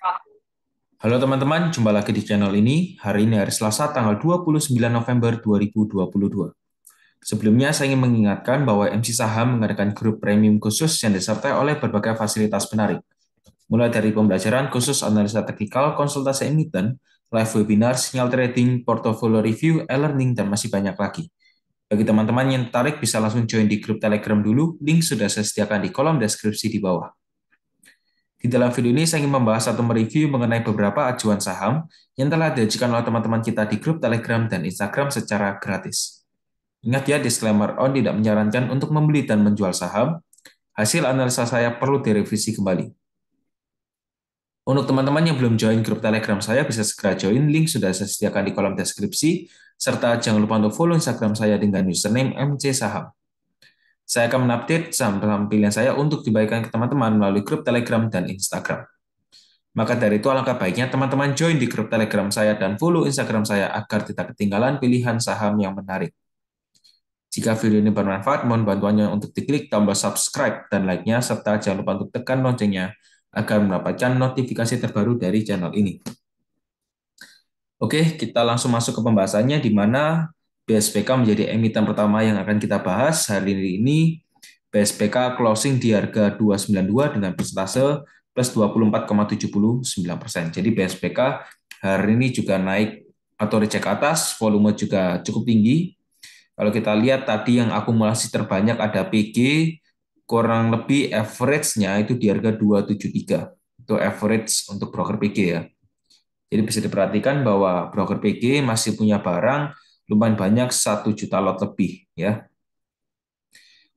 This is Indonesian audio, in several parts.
Halo teman-teman, jumpa lagi di channel ini. Hari ini hari Selasa tanggal 29 November 2022. Sebelumnya saya ingin mengingatkan bahwa MC Saham mengadakan grup premium khusus yang disertai oleh berbagai fasilitas menarik. Mulai dari pembelajaran khusus analisa teknikal, konsultasi emiten, live webinar, sinyal trading, portfolio review, e-learning, dan masih banyak lagi. Bagi teman-teman yang tertarik bisa langsung join di grup Telegram dulu, link sudah saya sediakan di kolom deskripsi di bawah. Di dalam video ini saya ingin membahas atau mereview mengenai beberapa acuan saham yang telah diajukan oleh teman-teman kita di grup Telegram dan Instagram secara gratis. Ingat ya, disclaimer on tidak menyarankan untuk membeli dan menjual saham. Hasil analisa saya perlu direvisi kembali. Untuk teman-teman yang belum join grup Telegram saya, bisa segera join. Link sudah saya sediakan di kolom deskripsi. Serta jangan lupa untuk follow Instagram saya dengan username MC Saham. Saya akan mengupdate saham-saham pilihan saya untuk dibagikan ke teman-teman melalui grup Telegram dan Instagram. Maka dari itu alangkah baiknya teman-teman join di grup Telegram saya dan follow Instagram saya agar tidak ketinggalan pilihan saham yang menarik. Jika video ini bermanfaat, mohon bantuannya untuk diklik tombol subscribe dan like-nya, serta jangan lupa untuk tekan loncengnya agar mendapatkan notifikasi terbaru dari channel ini. Oke, kita langsung masuk ke pembahasannya, di mana BSPK menjadi emiten pertama yang akan kita bahas hari ini. BSPK closing di harga 292 dengan persentase plus 24,79%. Jadi BSPK hari ini juga naik atau reject atas, volume juga cukup tinggi. Kalau kita lihat tadi yang akumulasi terbanyak ada PG, kurang lebih average-nya itu di harga 273. Itu average untuk broker PG ya. Jadi bisa diperhatikan bahwa broker PG masih punya barang lumayan banyak 1 juta lot lebih ya.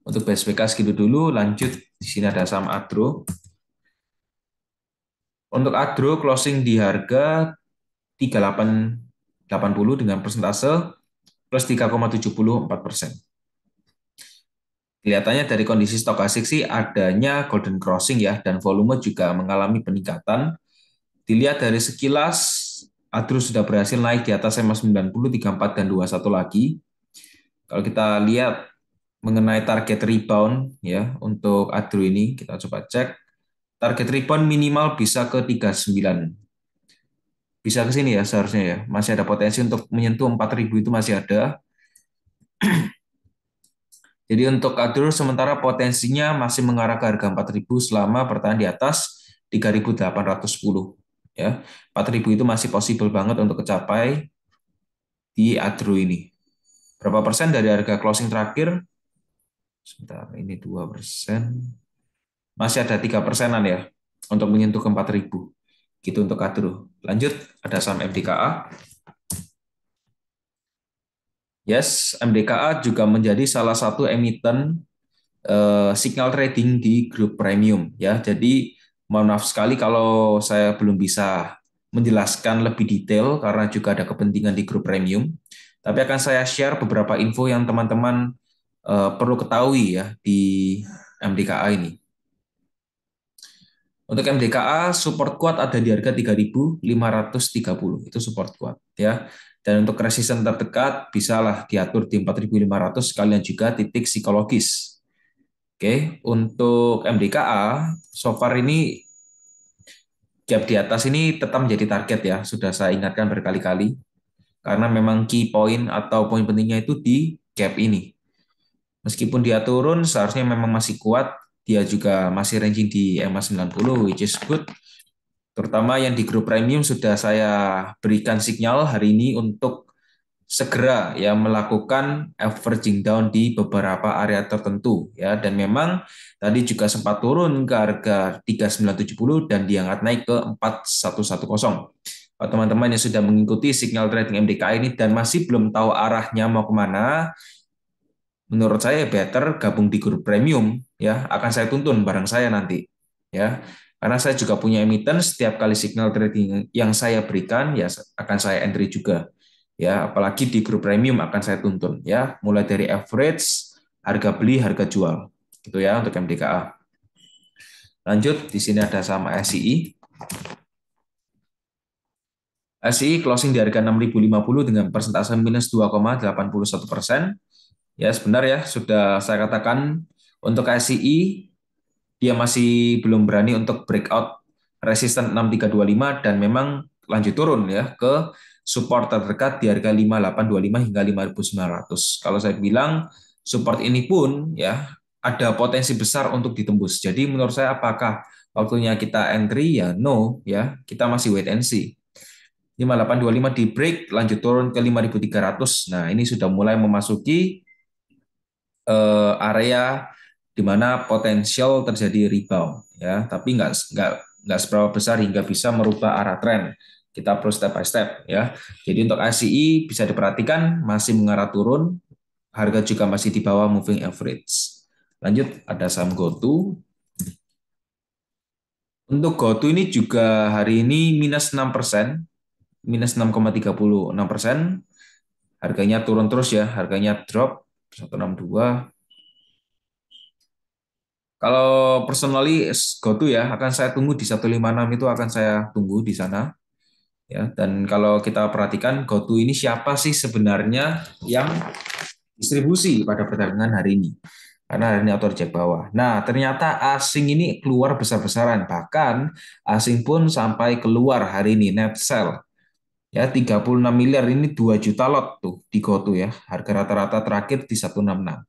Untuk BSPK segitu dulu, lanjut di sini ada saham Adro. Untuk Adro closing di harga 3880 dengan persentase plus 3,74%. Kelihatannya dari kondisi stokastik sih adanya golden crossing ya, dan volume juga mengalami peningkatan. Dilihat dari sekilas, Adro sudah berhasil naik di atas EMA 90, 34, dan 21 lagi. Kalau kita lihat mengenai target rebound ya untuk Adro ini, kita coba cek. Target rebound minimal bisa ke 39. Bisa ke sini ya seharusnya ya. Masih ada potensi untuk menyentuh 4.000 itu masih ada. Jadi untuk Adro sementara potensinya masih mengarah ke harga 4.000 selama bertahan di atas 3.810 ya. 4.000 itu masih possible banget untuk kecapai di Adro ini. Berapa persen dari harga closing terakhir? Sebentar, ini 2%. Masih ada 3%-an ya untuk menyentuh ke 4.000. Gitu untuk Adro. Lanjut, ada saham MDKA. Yes, MDKA juga menjadi salah satu emiten signal trading di grup premium ya. Jadi mohon maaf sekali kalau saya belum bisa menjelaskan lebih detail karena juga ada kepentingan di grup premium. Tapi akan saya share beberapa info yang teman-teman perlu ketahui ya di MDKA ini. Untuk MDKA support kuat ada di harga 3.530, itu support kuat ya. Dan untuk resisten terdekat bisalah diatur di 4.500 sekalian juga titik psikologis. Oke, untuk MDKA so far ini gap di atas ini tetap menjadi target ya. Sudah saya ingatkan berkali-kali karena memang key point atau poin pentingnya itu di gap ini. Meskipun dia turun, seharusnya memang masih kuat. Dia juga masih ranging di EMA 90, which is good. Terutama yang di grup premium sudah saya berikan sinyal hari ini untuk segera ya melakukan averaging down di beberapa area tertentu ya, dan memang tadi juga sempat turun ke harga 3970 dan diangkat naik ke 4110. Kalau teman-teman yang sudah mengikuti signal trading MDK ini dan masih belum tahu arahnya mau kemana, menurut saya better gabung di grup premium ya, akan saya tuntun barang saya nanti ya, karena saya juga punya emiten, setiap kali signal trading yang saya berikan ya akan saya entry juga ya, apalagi di grup premium akan saya tuntun ya, mulai dari average, harga beli, harga jual gitu ya untuk MDKA. Lanjut, di sini ada sama SCI. SCI closing di harga 6.050 dengan persentase minus 2,81%. Ya, sebentar ya, sudah saya katakan untuk SCI dia masih belum berani untuk breakout resisten 6325 dan memang lanjut turun ya ke support terdekat di harga 5825 hingga 5900. Kalau saya bilang support ini pun ya ada potensi besar untuk ditembus. Jadi menurut saya apakah waktunya kita entry ya no ya, kita masih wait and see. 5825 di break lanjut turun ke 5300. Nah, ini sudah mulai memasuki area di mana potensial terjadi rebound ya, tapi nggak seberapa besar hingga bisa merubah arah tren. Kita perlu step by step ya. Jadi untuk ACI bisa diperhatikan masih mengarah turun, harga juga masih di bawah moving average. Lanjut ada saham GoTo. Untuk GoTo ini juga hari ini minus 6%, minus 6,36%. Harganya turun terus ya, harganya drop 162. Kalau personally GoTo ya akan saya tunggu di 156 itu akan saya tunggu di sana ya. Dan kalau kita perhatikan GoTo ini siapa sih sebenarnya yang distribusi pada perdagangan hari ini? Karena hari ini auto reject bawah. Nah, ternyata asing ini keluar besar-besaran. Bahkan asing pun sampai keluar hari ini net sell. Ya, 36 miliar ini 2 juta lot tuh di GoTo ya. Harga rata-rata terakhir di 166.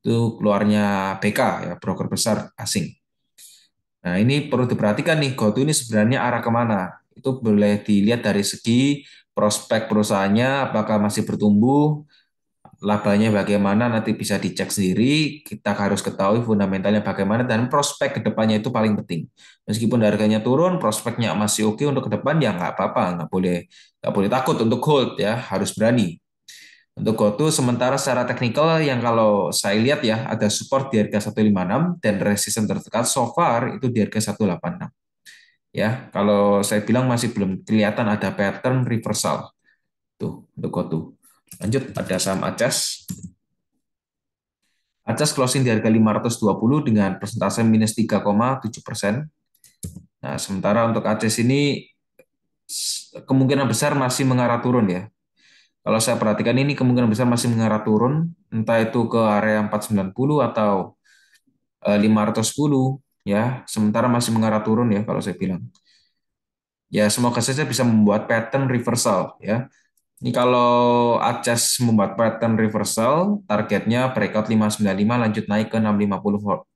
Itu keluarnya BK ya, broker besar asing. Nah, ini perlu diperhatikan nih, GoTo ini sebenarnya arah kemana? Itu boleh dilihat dari segi prospek perusahaannya, apakah masih bertumbuh, labanya bagaimana, nanti bisa dicek sendiri. Kita harus ketahui fundamentalnya bagaimana, dan prospek ke depannya itu paling penting. Meskipun harganya turun, prospeknya masih oke untuk ke depan, ya nggak apa-apa, nggak boleh takut untuk hold ya, harus berani. Untuk GoTo sementara secara teknikal yang kalau saya lihat ya ada support di harga 156 dan resistance terdekat so far itu di harga 186. Ya, kalau saya bilang masih belum kelihatan ada pattern reversal tuh untuk GoTo. Lanjut ada saham Acas. Acas closing di harga 520 dengan persentase minus 3,7%. Nah, sementara untuk Acas ini kemungkinan besar masih mengarah turun ya. Kalau saya perhatikan ini kemungkinan besar masih mengarah turun, entah itu ke area 490 atau 510 ya, sementara masih mengarah turun ya kalau saya bilang. Ya, semoga saja bisa membuat pattern reversal ya. Ini kalau Acas membuat pattern reversal, targetnya breakout 595 lanjut naik ke 650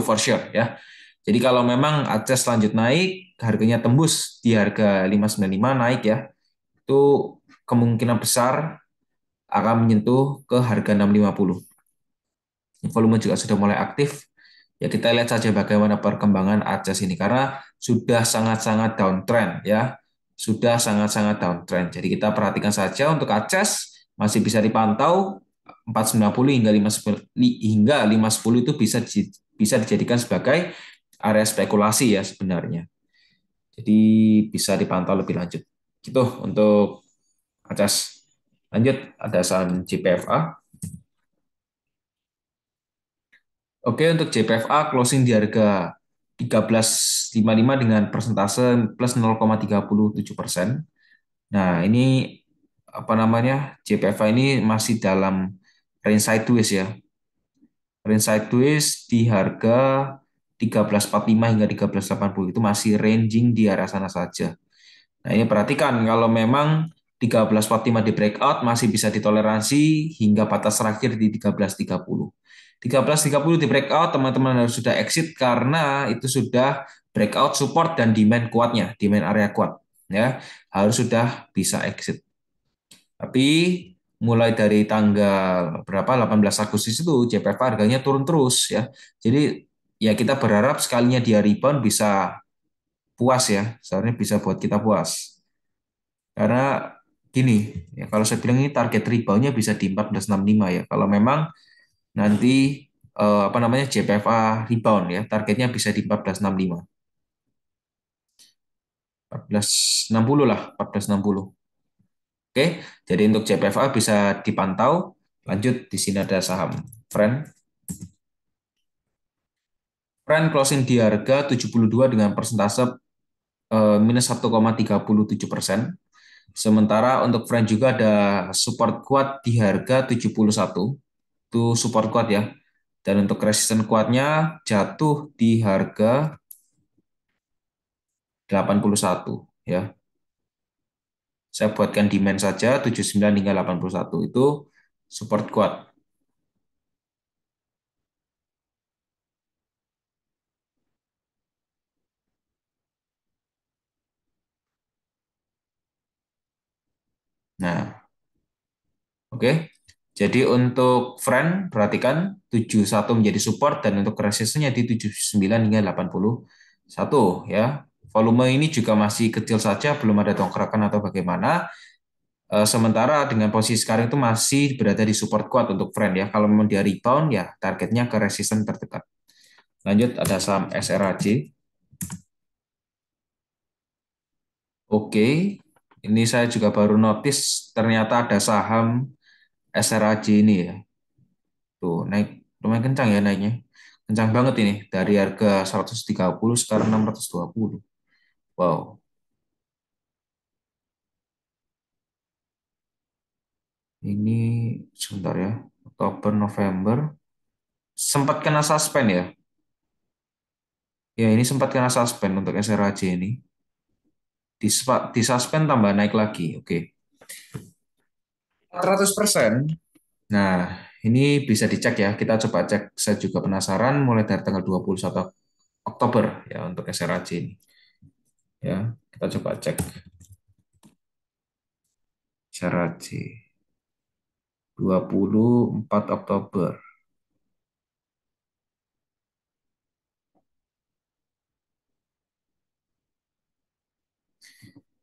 for sure ya. Jadi kalau memang Acas lanjut naik, harganya tembus di harga 595 naik ya. Itu kemungkinan besar akan menyentuh ke harga 650. Volume juga sudah mulai aktif. Ya kita lihat saja bagaimana perkembangan Acas ini karena sudah sangat-sangat downtrend ya. Sudah sangat-sangat downtrend. Jadi kita perhatikan saja untuk Acas masih bisa dipantau 490 hingga 510 itu bisa dijadikan sebagai area spekulasi ya sebenarnya. Jadi bisa dipantau lebih lanjut. Gitu untuk Acas. Lanjut ada saham JPFA. Oke, untuk JPFA closing di harga 13,55 dengan persentase plus 0,37%. Nah, ini apa namanya? JPFA ini masih dalam range sideways ya. Range sideways di harga 13,45 hingga 13,80 itu masih ranging di arah sana saja. Nah, ini perhatikan kalau memang 13.45 di breakout masih bisa ditoleransi hingga batas terakhir di 13.30. 13.30 di breakout teman-teman harus sudah exit karena itu sudah breakout support dan demand kuatnya, demand area kuat ya. Harus sudah bisa exit. Tapi mulai dari tanggal berapa 18 Agustus itu JPF harganya turun terus ya. Jadi ya kita berharap sekalinya dia rebound bisa puas ya. Sebenarnya bisa buat kita puas. Karena gini, ya kalau saya bilang ini target reboundnya bisa di 1465 ya. Kalau memang nanti apa namanya JPFA rebound ya, targetnya bisa di 1465. 1460 lah, 1460. Oke, jadi untuk JPFA bisa dipantau. Lanjut di sini ada saham Friend. Friend closing di harga 72 dengan persentase minus 1,37%. Sementara untuk Friend juga ada support kuat di harga 71. Itu support kuat ya. Dan untuk resisten kuatnya jatuh di harga 81 ya. Saya buatkan demand saja 79 hingga 81 itu support kuat. Nah, oke. Jadi untuk friend perhatikan 71 menjadi support dan untuk resistance di 79 hingga 81 ya. Volume ini juga masih kecil saja, belum ada dongkrakan atau bagaimana. Sementara dengan posisi sekarang itu masih berada di support kuat untuk friend ya. Kalau memang dia rebound ya targetnya ke resistance terdekat. Lanjut ada saham SRAJ. Oke, ini saya juga baru notice ternyata ada saham SRAJ ini ya. Tuh, naik lumayan kencang ya naiknya. Kencang banget ini dari harga 130 sekarang 620. Wow, ini sebentar ya. Oktober, November. Sempat kena suspend ya. Ya, ini sempat kena suspend untuk SRAJ ini. Di suspend tambah naik lagi. Oke. 400%. Nah, ini bisa dicek ya. Kita coba cek. Saya juga penasaran mulai dari tanggal 21 Oktober ya untuk SRAJ ini. Ya, kita coba cek SRAJ 24 Oktober.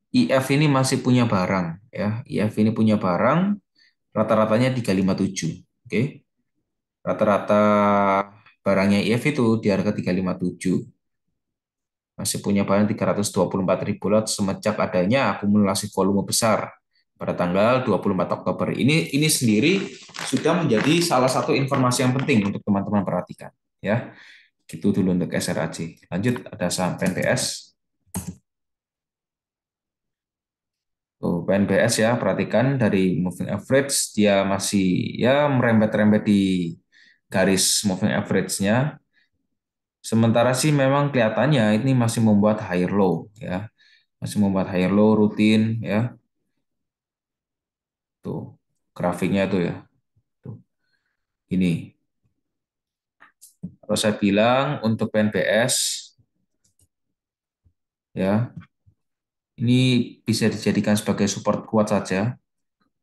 IF ini masih punya barang ya. IF ini punya barang rata-ratanya 357. Oke. Rata-rata barangnya IF itu di harga 357. Masih punya barang 324 ribu lot semenjak adanya akumulasi volume besar pada tanggal 24 Oktober. Ini sendiri sudah menjadi salah satu informasi yang penting untuk teman-teman perhatikan ya. Gitu dulu untuk SRAJ. Lanjut ada saham PNBS. Tuh, PNBS ya, perhatikan dari moving average dia masih ya merembet-rembet di garis moving average-nya. Sementara sih memang kelihatannya ini masih membuat higher low ya, masih membuat higher low rutin ya. Tuh, grafiknya tuh ya. Tuh, ini. Kalau saya bilang untuk PNBS ya, ini bisa dijadikan sebagai support kuat saja.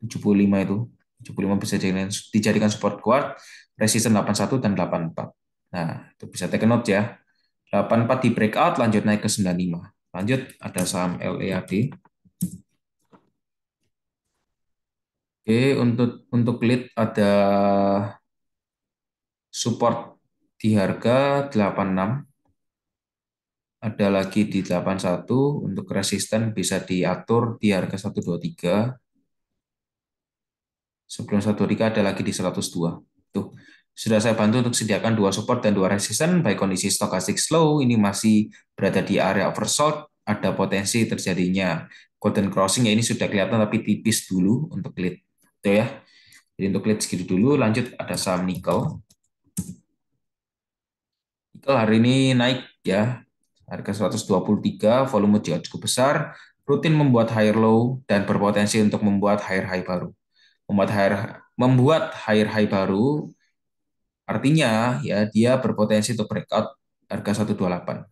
75 itu. 75 bisa dijadikan support kuat, resisten 81 dan 84. Nah, itu bisa take note ya. 84 di breakout, lanjut naik ke 95. Lanjut, ada saham LEAD. Oke, untuk lead ada support di harga 86, ada lagi di 81, untuk resisten bisa diatur di harga 123. Sebelum 123 ada lagi di 102. Tuh, sudah saya bantu untuk sediakan dua support dan dua resisten, baik kondisi stochastic slow, ini masih berada di area oversold, ada potensi terjadinya golden crossing, ya ini sudah kelihatan tapi tipis dulu untuk lead. Tuh ya, jadi untuk lead segitu dulu, lanjut ada saham nikel. Nikel hari ini naik ya, harga 123, volume juga cukup besar, rutin membuat higher low dan berpotensi untuk membuat higher high baru. Membuat higher high baru artinya ya dia berpotensi untuk breakout harga 128.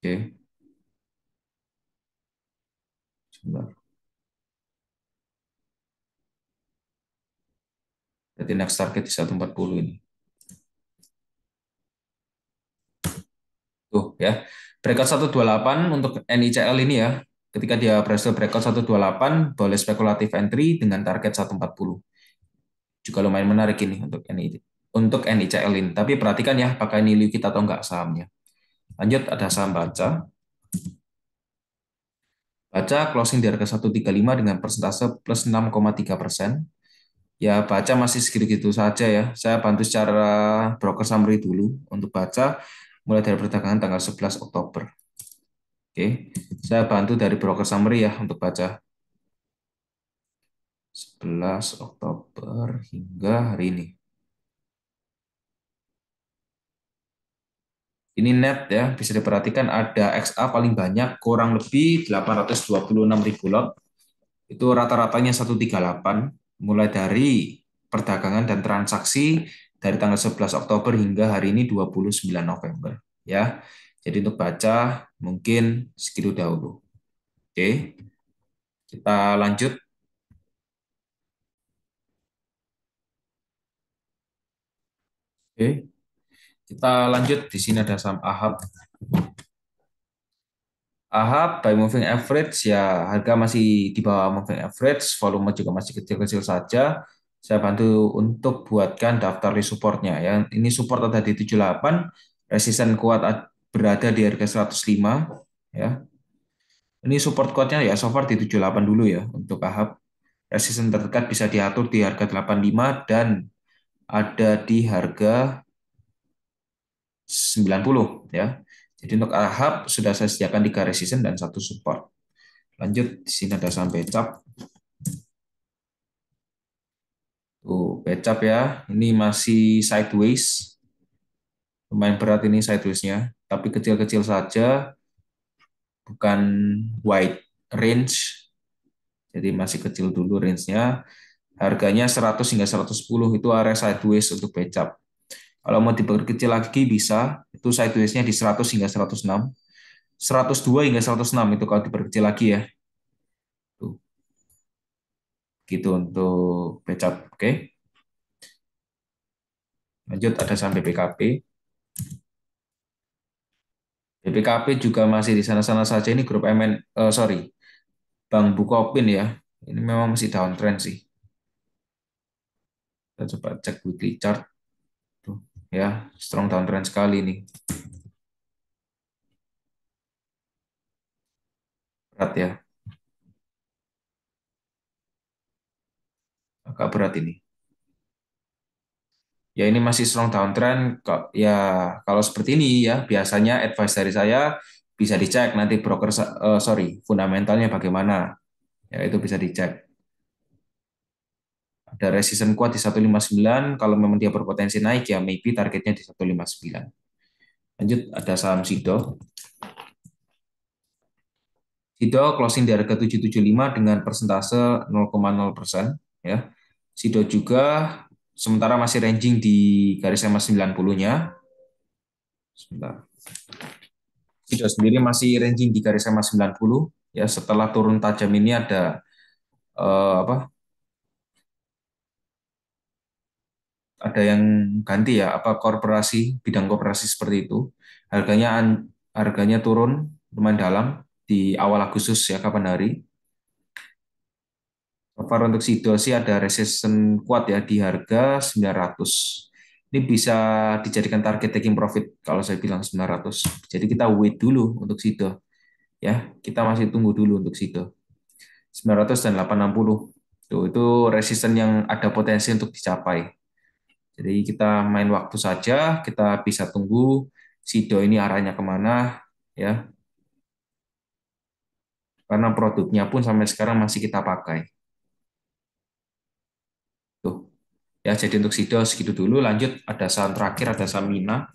Oke, sebentar. Berarti next target di 140 ini. Tuh ya. Breakout 128 untuk NICL ini ya. Ketika dia berhasil breakout 128, boleh spekulatif entry dengan target 140. Juga lumayan menarik ini untuk NICL ini. Tapi perhatikan ya, apakah ini liquid atau enggak sahamnya. Lanjut ada saham Baca. Baca closing di harga 135 dengan persentase plus 6,3%. Ya, Baca masih segitu-gitu saja ya. Saya bantu secara broker summary dulu untuk Baca mulai dari perdagangan tanggal 11 Oktober. Oke, saya bantu dari broker summary ya untuk Baca 11 Oktober hingga hari ini. Ini net ya, bisa diperhatikan ada XA paling banyak kurang lebih 826.000 lot. Itu rata-ratanya 138 mulai dari perdagangan dan transaksi dari tanggal 11 Oktober hingga hari ini 29 November ya. Jadi untuk baca mungkin segitu dahulu. Oke, kita lanjut. Oke, kita lanjut. Di sini ada saham AHAB. AHAB by moving average ya, harga masih di bawah moving average, volume juga masih kecil-kecil saja. Saya bantu untuk buatkan daftar list supportnya ya. Ini support ada di 78, resisten kuat berada di harga 105 ya. Ini support kuatnya ya so far di 78 dulu ya untuk AHAB. Resisten terdekat bisa diatur di harga 85 dan ada di harga 90 ya. Jadi untuk AHAB sudah saya sediakan 3 resisten dan 1 support. Lanjut, di sini ada saham Becap. Tuh, Becap ya. Ini masih sideways. Lumayan berat ini sideways-nya. Tapi kecil-kecil saja, bukan wide range. Jadi masih kecil dulu range-nya. Harganya 100 hingga 110 itu area sideways untuk Becap. Kalau mau diperkecil lagi bisa, itu sideways-nya di 100 hingga 106. 102 hingga 106 itu kalau diperkecil lagi ya. Tuh, gitu untuk Becap. Oke. Lanjut ada sampai BPKP. BPKP juga masih di sana-sana saja. Ini grup MN, sorry, Bank Bukopin ya. Ini memang masih downtrend sih. Kita coba cek weekly chart. Tuh, ya, strong downtrend sekali nih. Berat ya, agak berat ini. Ya ini masih strong downtrend. Ya kalau seperti ini ya biasanya advice dari saya bisa dicek nanti broker, sorry, fundamentalnya bagaimana. Ya itu bisa dicek. Ada resisten kuat di 159. Kalau memang dia berpotensi naik ya maybe targetnya di 159. Lanjut ada saham Sido. Sido closing di harga 775 dengan persentase 0,0% ya. Sido juga sementara masih ranging di garis EMA 90-nya. Sebentar. Sido sendiri masih ranging di garis EMA 90 ya. Setelah turun tajam ini ada apa? Ada yang ganti ya, apa korporasi, bidang korporasi seperti itu. Harganya turun lumayan dalam di awal Agustus ya, kapan hari. So far untuk Sido sih ada resisten kuat ya di harga 900. Ini bisa dijadikan target taking profit kalau saya bilang 900. Jadi kita wait dulu untuk Sido ya. Kita masih tunggu dulu untuk Sido. 900 dan 860. Tuh, itu resisten yang ada potensi untuk dicapai. Jadi kita main waktu saja, kita bisa tunggu Sido ini arahnya kemana ya. Karena produknya pun sampai sekarang masih kita pakai. Tuh. Ya, jadi untuk Sido segitu dulu. Lanjut ada saham terakhir, ada saham Mina.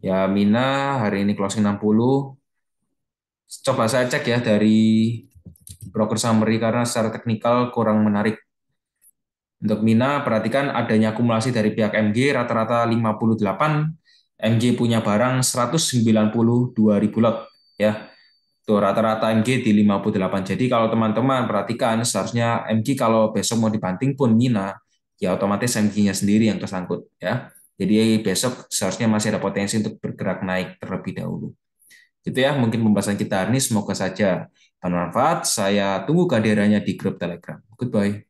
Ya, Mina hari ini closing 60. Coba saya cek ya dari broker summary karena secara teknikal kurang menarik. Untuk Mina, perhatikan adanya akumulasi dari pihak MG rata-rata 58. MG punya barang 192 ribu lot ya. Tuh rata-rata MG di 58. Jadi kalau teman-teman perhatikan seharusnya MG kalau besok mau dibanting pun Mina ya otomatis MG-nya sendiri yang kesangkut ya. Jadi besok seharusnya masih ada potensi untuk bergerak naik terlebih dahulu. Itu ya mungkin pembahasan kita hari ini semoga saja bermanfaat. Saya tunggu kehadirannya di grup Telegram. Goodbye.